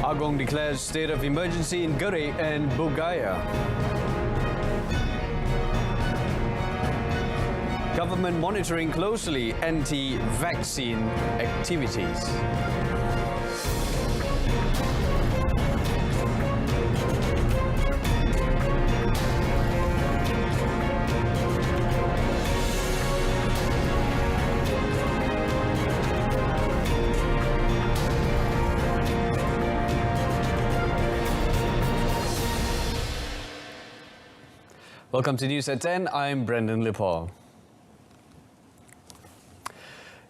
Agong declares state of emergency in Gurih and Bugaya. Government monitoring closely anti-vaccine activities. Welcome to News at 10. I'm Brendan Lipor.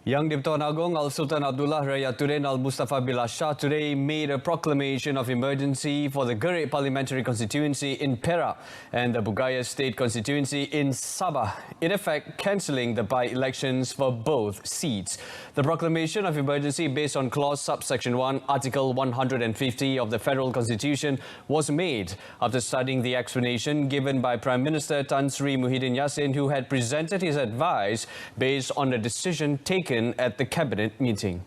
Yang Di-Pertuan Agong Al-Sultan Abdullah Rayatuddin Al-Mustafa Billah Shah today made a proclamation of emergency for the Gurih Parliamentary Constituency in Perak and the Bugaya State Constituency in Sabah, in effect cancelling the by-elections for both seats. The proclamation of emergency based on clause subsection 1, article 150 of the Federal Constitution was made after studying the explanation given by Prime Minister Tan Sri Muhyiddin Yassin, who had presented his advice based on the decision taken at the cabinet meeting.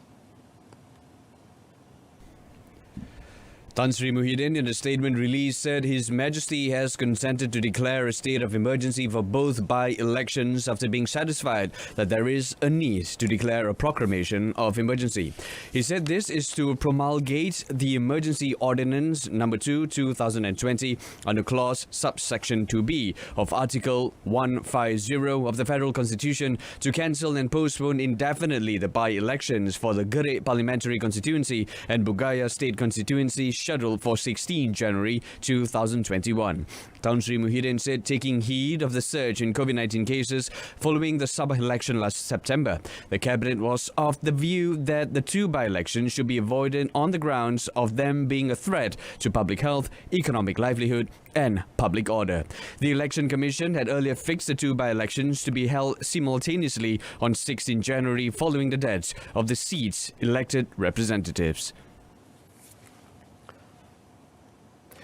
Tan Sri Muhyiddin, in a statement released, said His Majesty has consented to declare a state of emergency for both by-elections after being satisfied that there is a need to declare a proclamation of emergency. He said this is to promulgate the Emergency Ordinance No. 2, 2020 under clause subsection 2B of Article 150 of the Federal Constitution to cancel and postpone indefinitely the by-elections for the Gurih Parliamentary Constituency and Bugaya State Constituency scheduled for 16 January 2021. Tan Sri Muhyiddin said, taking heed of the surge in COVID-19 cases following the Sabah election last September, the Cabinet was of the view that the two by-elections should be avoided on the grounds of them being a threat to public health, economic livelihood and public order. The Election Commission had earlier fixed the two by-elections to be held simultaneously on 16 January following the deaths of the seats' elected representatives.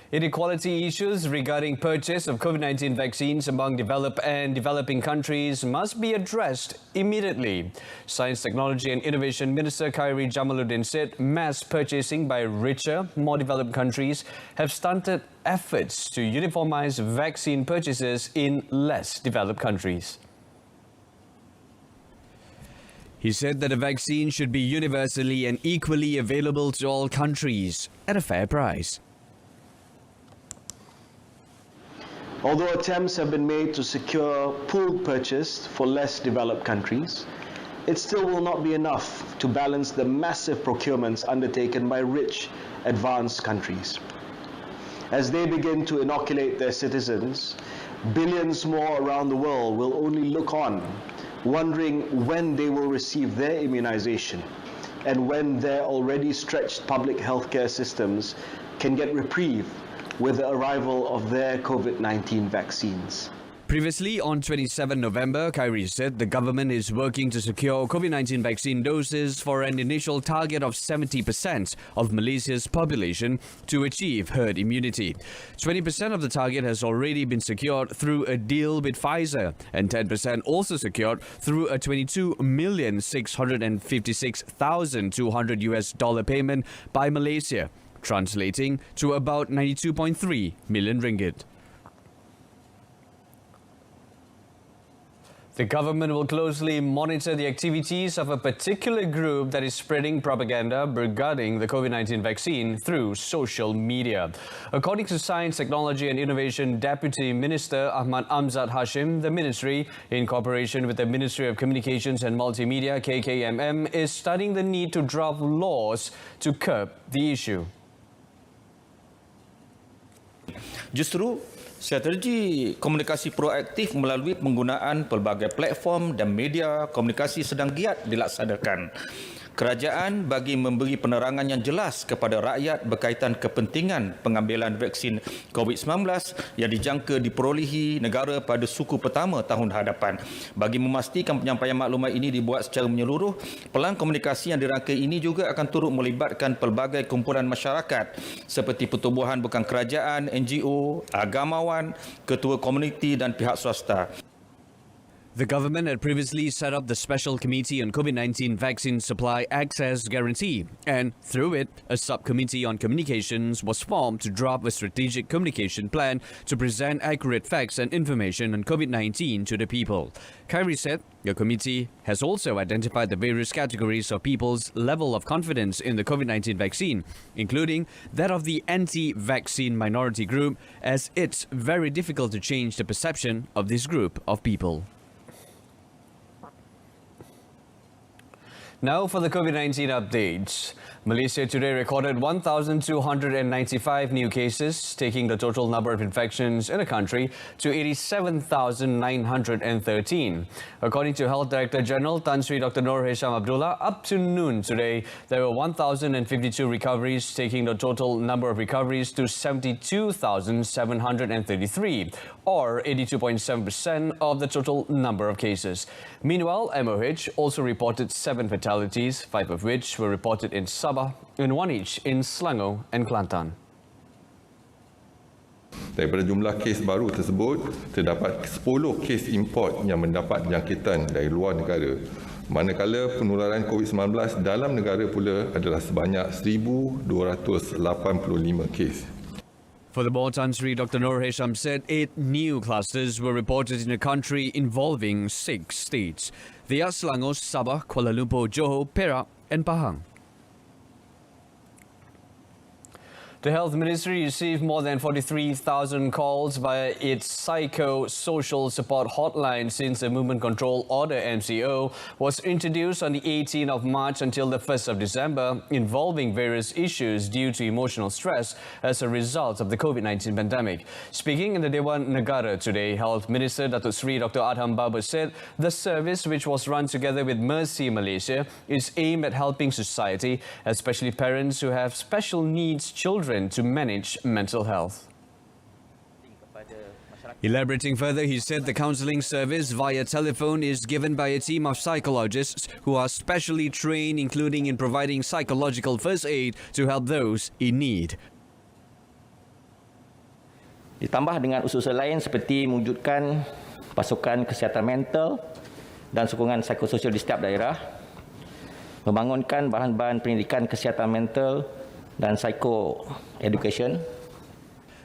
Inequality issues regarding purchase of COVID-19 vaccines among developed and developing countries must be addressed immediately. Science, Technology and Innovation Minister Khairi Jamaluddin said mass purchasing by richer, more developed countries have stunted efforts to uniformize vaccine purchases in less developed countries. He said that a vaccine should be universally and equally available to all countries at a fair price. Although attempts have been made to secure pooled purchase for less developed countries, it still will not be enough to balance the massive procurements undertaken by rich, advanced countries. As they begin to inoculate their citizens, billions more around the world will only look on, wondering when they will receive their immunization and when their already stretched public healthcare systems can get reprieve with the arrival of their COVID-19 vaccines. Previously, on 27 November, Khairi said the government is working to secure COVID-19 vaccine doses for an initial target of 70% of Malaysia's population to achieve herd immunity. 20% of the target has already been secured through a deal with Pfizer, and 10% also secured through a $22,656,200 US payment by Malaysia, translating to about 92.3 million ringgit. The government will closely monitor the activities of a particular group that is spreading propaganda regarding the COVID-19 vaccine through social media. According to Science, Technology and Innovation Deputy Minister Ahmad Amzad Hashim, the ministry, in cooperation with the Ministry of Communications and Multimedia (KKMM), is studying the need to draft laws to curb the issue. Justru strategi komunikasi proaktif melalui penggunaan pelbagai platform dan media komunikasi sedang giat dilaksanakan. Kerajaan bagi memberi penerangan yang jelas kepada rakyat berkaitan kepentingan pengambilan vaksin COVID-19 yang dijangka diperolehi negara pada suku pertama tahun hadapan. Bagi memastikan penyampaian maklumat ini dibuat secara menyeluruh, pelan komunikasi yang dirangkai ini juga akan turut melibatkan pelbagai kumpulan masyarakat seperti pertubuhan bukan kerajaan, NGO, agamawan, ketua komuniti dan pihak swasta. The government had previously set up the Special Committee on COVID-19 Vaccine Supply Access Guarantee, and through it, a subcommittee on communications was formed to draft a strategic communication plan to present accurate facts and information on COVID-19 to the people. Khairi said the committee has also identified the various categories of people's level of confidence in the COVID-19 vaccine, including that of the anti-vaccine minority group, as it's very difficult to change the perception of this group of people. Now for the COVID-19 updates. Malaysia today recorded 1,295 new cases, taking the total number of infections in the country to 87,913. According to Health Director General Tan Sri Dr. Noor Hisham Abdullah, up to noon today, there were 1,052 recoveries, taking the total number of recoveries to 72,733, or 82.7% of the total number of cases. Meanwhile, MOH also reported 7 fatalities, 5 of which were reported in Sabah and 1 each in Selangor and Kelantan. Daripada jumlah kes baru tersebut, terdapat 10 kes import yang mendapat jangkitan dari luar negara. Manakala penularan COVID-19 dalam negara pula adalah sebanyak 1,285 kes. Furthermore, Tan Sri Dr. Noor Hisham said 8 new clusters were reported in the country involving 6 states. They are Selangor, Sabah, Kuala Lumpur, Johor, Perak and Pahang. The Health Ministry received more than 43,000 calls via its psycho-social support hotline since the Movement Control Order MCO was introduced on the 18th of March until the 1st of December, involving various issues due to emotional stress as a result of the COVID-19 pandemic. Speaking in the Dewan Negara today, Health Minister Datuk Sri Dr. Adham Babar said the service, which was run together with Mercy Malaysia, is aimed at helping society, especially parents who have special needs children, to manage mental health. Elaborating further, he said the counselling service via telephone is given by a team of psychologists who are specially trained, including in providing psychological first aid to help those in need. Ditambah dengan usul-usul lain seperti mewujudkan pasukan kesihatan mental dan sokongan psikososial di setiap daerah, membangunkan bahan-bahan pendidikan kesihatan mental dan psycho-education.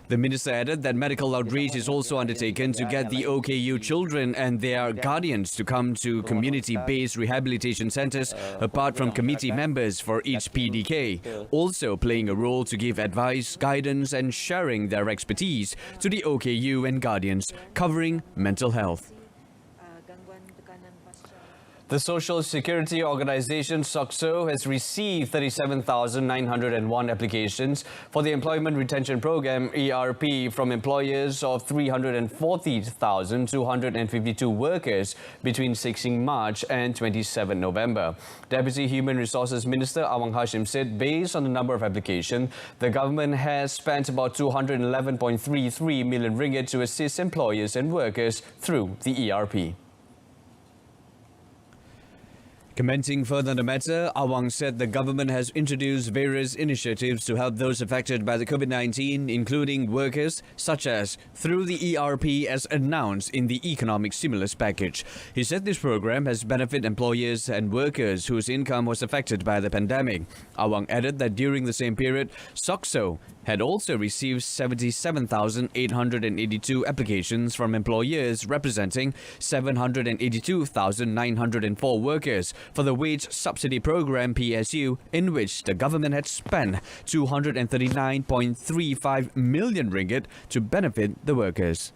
The minister added that medical outreach is also undertaken to get the OKU children and their guardians to come to community-based rehabilitation centres apart from committee members for each PDK, also playing a role to give advice, guidance and sharing their expertise to the OKU and guardians covering mental health. The Social Security Organisation SOCSO has received 37,901 applications for the Employment Retention Programme ERP from employers of 340,252 workers between 16 March and 27 November. Deputy Human Resources Minister Awang Hashim said based on the number of applications, the government has spent about 211.33 million ringgit to assist employers and workers through the ERP. Commenting further on the matter, Awang said the government has introduced various initiatives to help those affected by the COVID-19, including workers, such as through the ERP as announced in the economic stimulus package. He said this program has benefited employers and workers whose income was affected by the pandemic. Awang added that during the same period, SOCSO had also received 77,882 applications from employers representing 782,904 workers for the Wage Subsidy Program PSU, in which the government had spent 239.35 million ringgit to benefit the workers.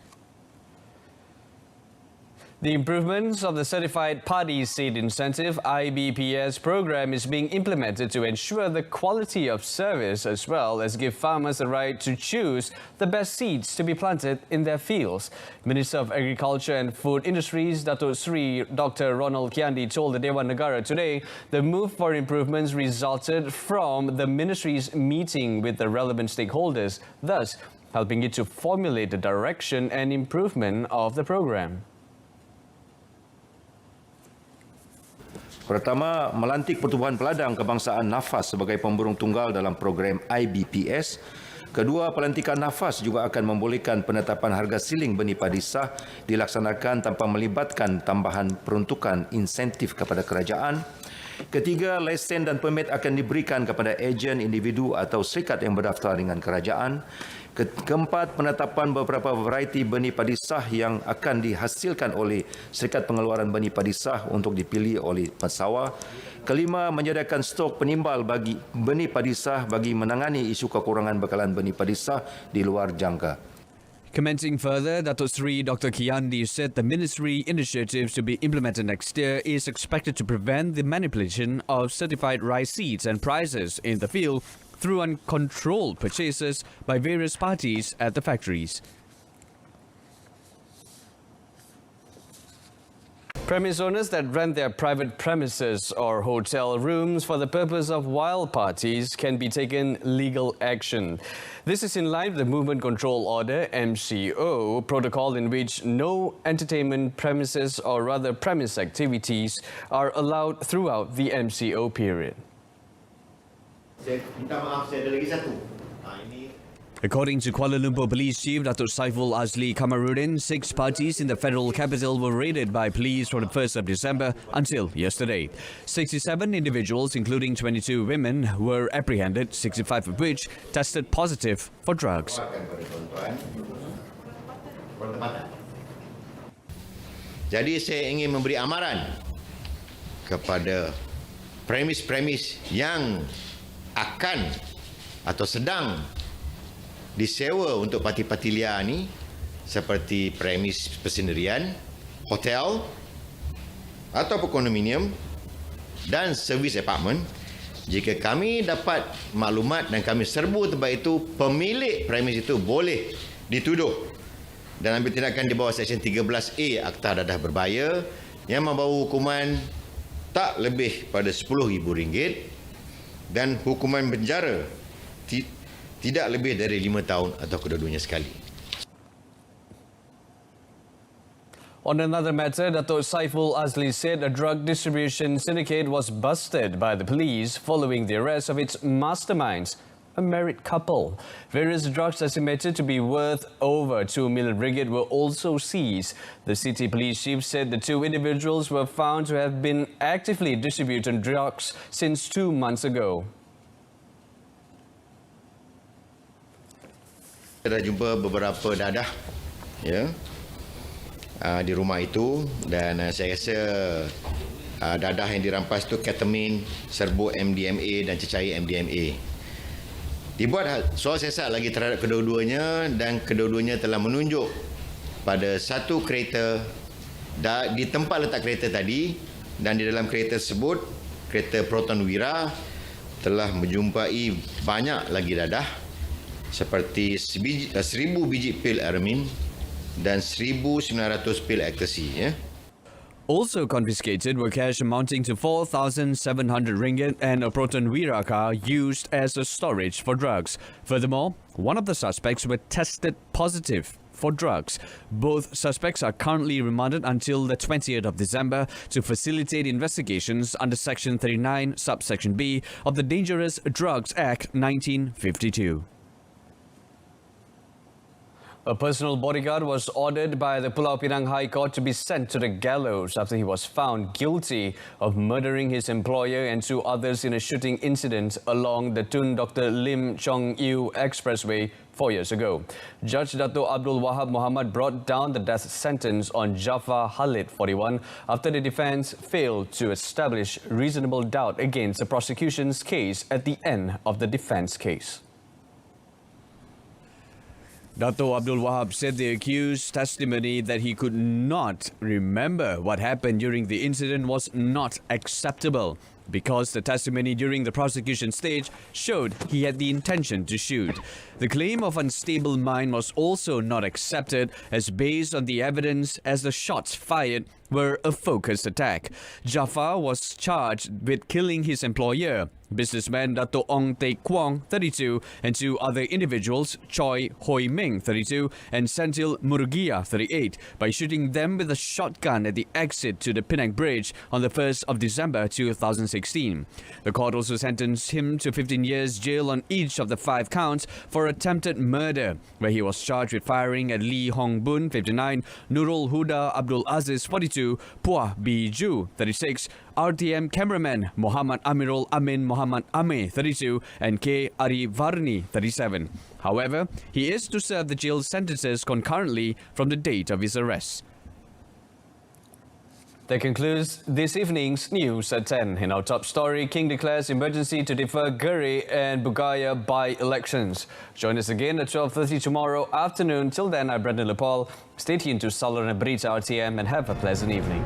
The improvements of the Certified Party Seat Incentive IBPS program is being implemented to ensure the quality of service as well as give farmers the right to choose the best seeds to be planted in their fields. Minister of Agriculture and Food Industries Datuk Sri Dr. Ronald Kiandi told the Dewan Negara today the move for improvements resulted from the ministry's meeting with the relevant stakeholders, thus helping it to formulate the direction and improvement of the program. Pertama, melantik Pertubuhan Peladang Kebangsaan Nafas sebagai pemburung tunggal dalam program IBPS. Kedua, pelantikan nafas juga akan membolehkan penetapan harga siling benih padi sah dilaksanakan tanpa melibatkan tambahan peruntukan insentif kepada kerajaan. Ketiga, lesen dan permit akan diberikan kepada ejen, individu atau syarikat yang berdaftar dengan kerajaan. Keempat, penetapan beberapa variety benih padi sah yang akan dihasilkan oleh syarikat pengeluaran benih padi sah untuk dipilih oleh pesawah. Kelima, menyediakan stok penimbal bagi benih padi sah bagi menangani isu kekurangan bekalan benih padi sah di luar jangka. Commenting further, Datuk Seri Dr. Kiandi said the ministry initiatives to be implemented next year is expected to prevent the manipulation of certified rice seeds and prices in the field through uncontrolled purchases by various parties at the factories. Premise owners that rent their private premises or hotel rooms for the purpose of wild parties can be taken legal action. This is in line with the Movement Control Order (MCO) protocol, in which no entertainment premises or rather premise activities are allowed throughout the MCO period. Saya minta maaf, saya ada lagi satu. According to Kuala Lumpur Police Chief Datuk Saiful Azli Kamarudin, 6 parties in the federal capital were raided by police from the 1st of December until yesterday. 67 individuals, including 22 women, were apprehended, 65 of which tested positive for drugs. Jadi saya ingin memberi amaran kepada premis-premis yang akan atau sedang disewa untuk parti-parti liar ni, seperti premis persendirian, hotel atau kondominium dan servis apartmen. Jika kami dapat maklumat dan kami serbu tempat itu, pemilik premis itu boleh dituduh dan ambil tindakan di bawah Seksyen 13A Akta Dadah Berbahaya yang membawa hukuman tak lebih pada RM10,000 dan hukuman penjara tidak lebih dari 5 tahun atau kedua-duanya sekali. On another matter, Datuk Saiful Azli said a drug distribution syndicate was busted by the police following the arrest of its masterminds, a married couple. Various drugs estimated to be worth over 2 million ringgit were also seized. The city police chief said the 2 individuals were found to have been actively distributing drugs since 2 months ago. Saya dah jumpa beberapa dadah di rumah itu, dan saya rasa dadah yang dirampas itu ketamin, serbuk MDMA dan cecair MDMA. Dibuat soal siasat lagi terhadap kedua-duanya, dan kedua-duanya telah menunjuk pada satu kereta di tempat letak kereta tadi, dan di dalam kereta tersebut, kereta Proton Wira telah menjumpai banyak lagi dadah seperti 1,000 biji pil Aramin dan 1,900 pil ecstasy. Also confiscated were cash amounting to 4,700 ringgit and a Proton Wira car used as a storage for drugs. Furthermore, one of the suspects were tested positive for drugs. Both suspects are currently remanded until the 20th of December to facilitate investigations under Section 39, Subsection B of the Dangerous Drugs Act 1952. A personal bodyguard was ordered by the Pulau Pinang High Court to be sent to the gallows after he was found guilty of murdering his employer and 2 others in a shooting incident along the Tun Dr. Lim Chong Yew Expressway 4 years ago. Judge Dato' Abdul Wahab Muhammad brought down the death sentence on Jafar Khalid, 41, after the defence failed to establish reasonable doubt against the prosecution's case at the end of the defence case. Dato' Abdul Wahab said the accused's testimony that he could not remember what happened during the incident was not acceptable because the testimony during the prosecution stage showed he had the intention to shoot. The claim of unstable mind was also not accepted as based on the evidence as the shots fired were a focused attack. Jafar was charged with killing his employer businessman Dato' Ong Teck Kwong, 32, and 2 other individuals, Choi Hoi Ming, 32, and Sentil Murugia, 38, by shooting them with a shotgun at the exit to the Penang Bridge on the 1st of December 2016. The court also sentenced him to 15 years jail on each of the 5 counts for attempted murder, where he was charged with firing at Lee Hong Bun, 59, Nurul Huda Abdul Aziz, 42, Puah Biju, 36, RTM cameraman Muhammad Amirul Amin Muhammad Ame, 32, and K. Ari Varni, 37. However, he is to serve the jail sentences concurrently from the date of his arrest. That concludes this evening's news at 10. In our top story, King declares emergency to defer Gurri and Bugaya by-elections. Join us again at 12:30 tomorrow afternoon. Till then, I'm Brendan Lepal. Stay tuned to Saluran Berita RTM and have a pleasant evening.